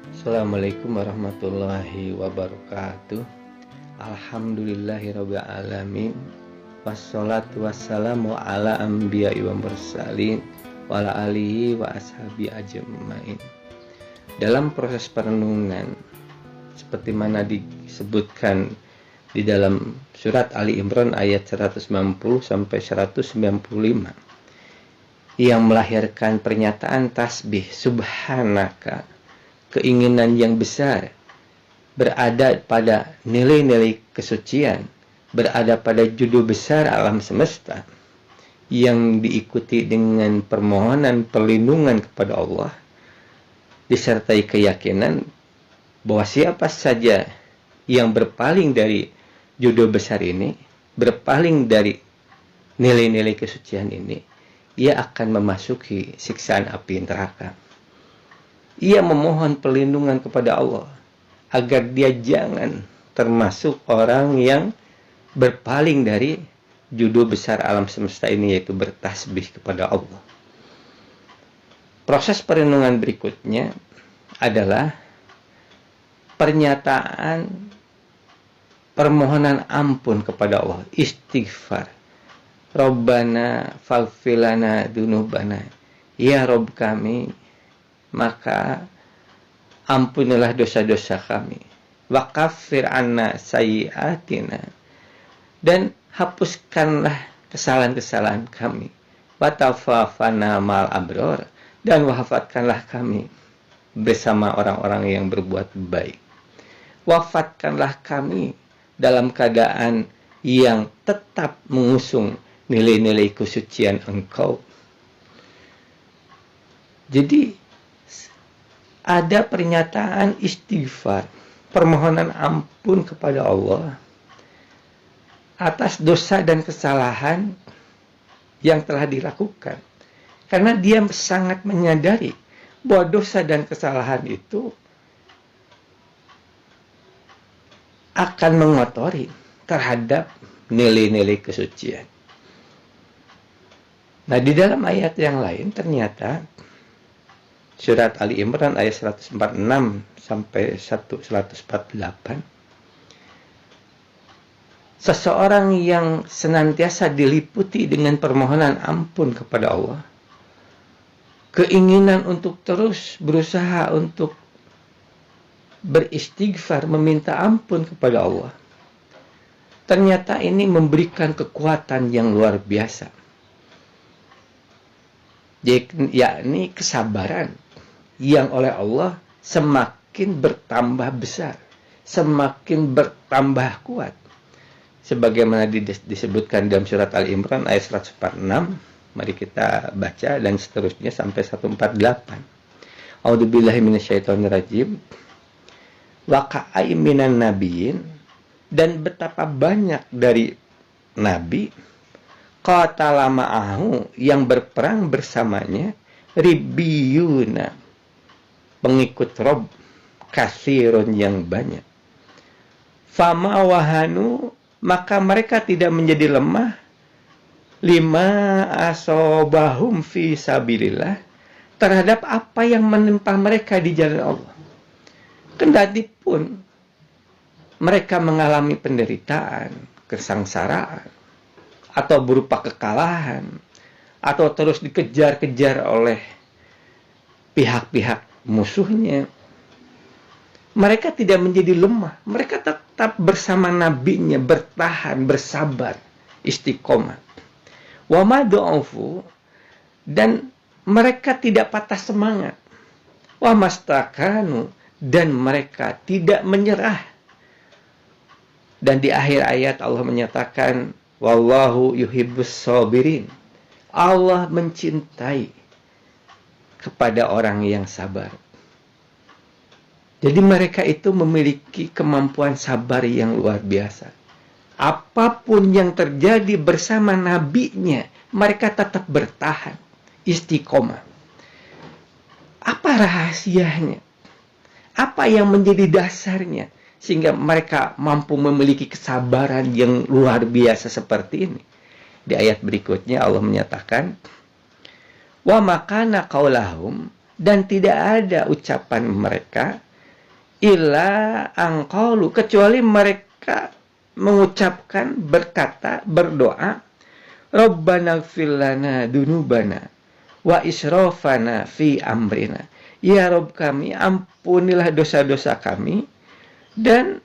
Assalamualaikum warahmatullahi wabarakatuh. Alhamdulillahirabbil alamin. Wassalatu wassalamu ala anbiya'i wa mursalin wa ala alihi wa ashabi ajmain. Dalam proses perenungan seperti mana disebutkan di dalam surat Ali Imran ayat 190 sampai 195 yang melahirkan pernyataan tasbih subhanaka, keinginan yang besar, berada pada nilai-nilai kesucian, berada pada judul besar alam semesta, yang diikuti dengan permohonan perlindungan kepada Allah, disertai keyakinan bahwa siapa saja yang berpaling dari judul besar ini, berpaling dari nilai-nilai kesucian ini, ia akan memasuki siksaan api neraka. Ia memohon perlindungan kepada Allah agar dia jangan termasuk orang yang berpaling dari judul besar alam semesta ini, yaitu bertasbih kepada Allah. Proses perenungan berikutnya adalah pernyataan permohonan ampun kepada Allah, istighfar. Rabbana faghfirlana dzunubana, ya Rabb kami, maka ampunilah dosa-dosa kami, wa kaffir anna sayyi'atina, dan hapuskanlah kesalahan-kesalahan kami, wa tawaffana mal abror, dan wafatkanlah kami bersama orang-orang yang berbuat baik. Wafatkanlah kami dalam keadaan yang tetap mengusung nilai-nilai kesucian Engkau. Jadi ada pernyataan istighfar, permohonan ampun kepada Allah atas dosa dan kesalahan yang telah dilakukan. Karena dia sangat menyadari bahwa dosa dan kesalahan itu akan mengotori terhadap nilai-nilai kesucian. Nah, di dalam ayat yang lain ternyata surat Ali Imran ayat 146 sampai 148, seseorang yang senantiasa diliputi dengan permohonan ampun kepada Allah, keinginan untuk terus berusaha untuk beristighfar, meminta ampun kepada Allah, ternyata ini memberikan kekuatan yang luar biasa, yakni kesabaran yang oleh Allah semakin bertambah besar, semakin bertambah kuat. Sebagaimana disebutkan dalam surat Al-Imran ayat 146, mari kita baca dan seterusnya sampai 148. A'udzubillahi minasyaitonirrajim. Wa ka'ay minan nabiyyin, dan betapa banyak dari nabi, qatala ma'ahu, yang berperang bersamanya, ribbiyuna, pengikut Rob, katsirun, yang banyak. Fama wahanu, maka mereka tidak menjadi lemah, lima asobahum fi sabilillah, terhadap apa yang menimpa mereka di jalan Allah. Kendati pun mereka mengalami penderitaan, kesengsaraan, atau berupa kekalahan, atau terus dikejar-kejar oleh pihak-pihak musuhnya, mereka tidak menjadi lemah. Mereka tetap bersama nabinya, bertahan, bersabar, istiqomah. Wa ma du'ufu, dan mereka tidak patah semangat. Wa mastakanu, dan mereka tidak menyerah. Dan di akhir ayat Allah menyatakan, wallahu yuhibbus sabirin, Allah mencintai kepada orang yang sabar. Jadi mereka itu memiliki kemampuan sabar yang luar biasa. Apapun yang terjadi bersama nabinya, mereka tetap bertahan, istiqomah. Apa rahasianya? Apa yang menjadi dasarnya sehingga mereka mampu memiliki kesabaran yang luar biasa seperti ini? Di ayat berikutnya Allah menyatakan, wa makana qaulahum, dan tidak ada ucapan mereka, illa angqalu, kecuali mereka mengucapkan, berkata, berdoa, Rabbana ighfir lana dunubana wa israfana fi amrina. Ya Rabb kami, ampunilah dosa-dosa kami dan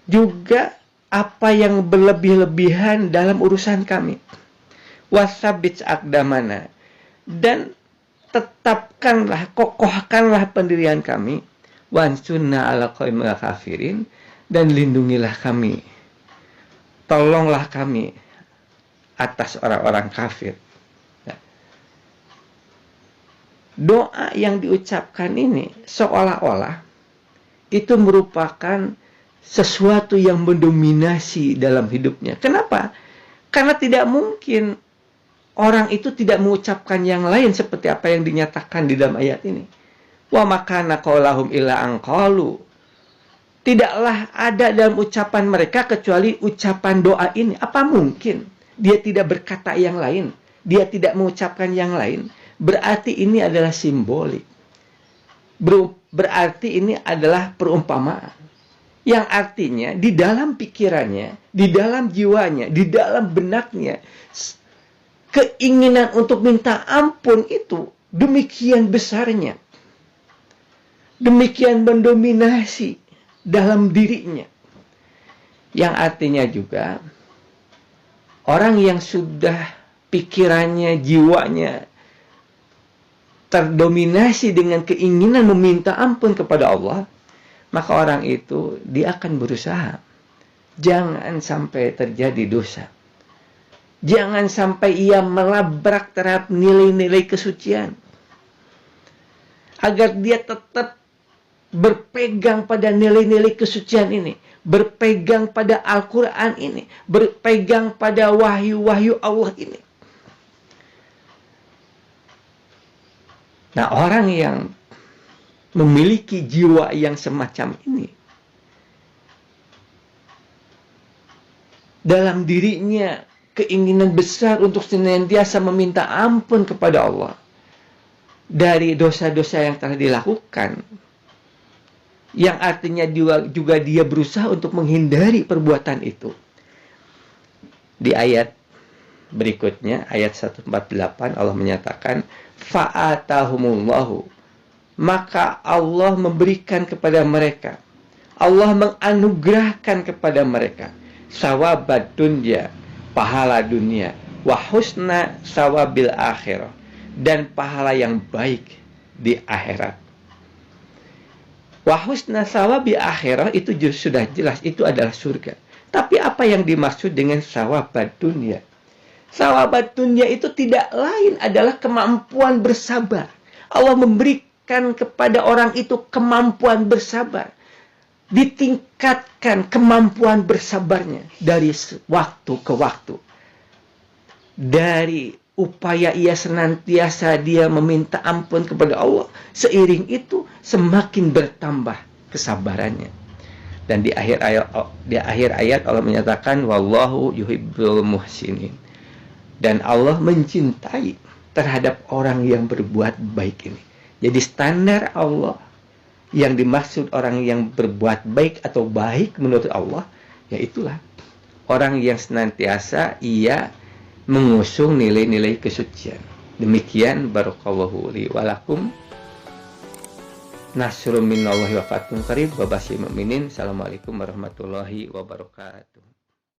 juga apa yang berlebih-lebihan dalam urusan kami. Wasabits akdamana, dan tetapkanlah, kokohkanlah pendirian kami. Wansunna ala qaumil kafirin, dan lindungilah kami, tolonglah kami atas orang-orang kafir. Doa yang diucapkan ini seolah-olah itu merupakan sesuatu yang mendominasi dalam hidupnya. Kenapa? Karena tidak mungkin orang itu tidak mengucapkan yang lain seperti apa yang dinyatakan di dalam ayat ini. Wa makana qaulahum illa anqalu. Tidaklah ada dalam ucapan mereka kecuali ucapan doa ini. Apa mungkin dia tidak berkata yang lain? Dia tidak mengucapkan yang lain? Berarti ini adalah simbolik. Berarti ini adalah perumpamaan. Yang artinya di dalam pikirannya, di dalam jiwanya, di dalam benaknya, keinginan untuk minta ampun itu demikian besarnya. Demikian mendominasi dalam dirinya. Yang artinya juga orang yang sudah pikirannya, jiwanya terdominasi dengan keinginan meminta ampun kepada Allah, maka orang itu dia akan berusaha jangan sampai terjadi dosa. Jangan sampai ia melabrak terhadap nilai-nilai kesucian. Agar dia tetap berpegang pada nilai-nilai kesucian ini, berpegang pada Al-Quran ini, berpegang pada wahyu-wahyu Allah ini. Nah, orang yang memiliki jiwa yang semacam ini, dalam dirinya keinginan besar untuk senantiasa meminta ampun kepada Allah dari dosa-dosa yang telah dilakukan, yang artinya juga dia berusaha untuk menghindari perbuatan itu. Di ayat berikutnya, ayat 148, Allah menyatakan, fa'atahumullahu, maka Allah memberikan kepada mereka, Allah menganugerahkan kepada mereka sawabad dunya, pahala dunia, wa husna sawabil akhirah, dan pahala yang baik di akhirat. Wa husna sawabil akhirah itu sudah jelas, itu adalah surga. Tapi apa yang dimaksud dengan sawabad dunya? Sawabad dunya itu tidak lain adalah kemampuan bersabar. Allah memberikan kepada orang itu kemampuan bersabar. Ditingkatkan kemampuan bersabarnya dari waktu ke waktu. Dari upaya ia senantiasa dia meminta ampun kepada Allah, seiring itu semakin bertambah kesabarannya. Dan di akhir ayat Allah menyatakan, wallahu yuhibbul muhsinin. Dan Allah mencintai terhadap orang yang berbuat baik ini. Jadi standar Allah yang dimaksud orang yang berbuat baik atau baik menurut Allah, yaitulah orang yang senantiasa ia mengusung nilai-nilai kesucian. Demikian barakallahu li wa lakum. Nasrun minallahi wa fathun qarib wa basyiril mu'minin. Assalamualaikum warahmatullahi wabarakatuh.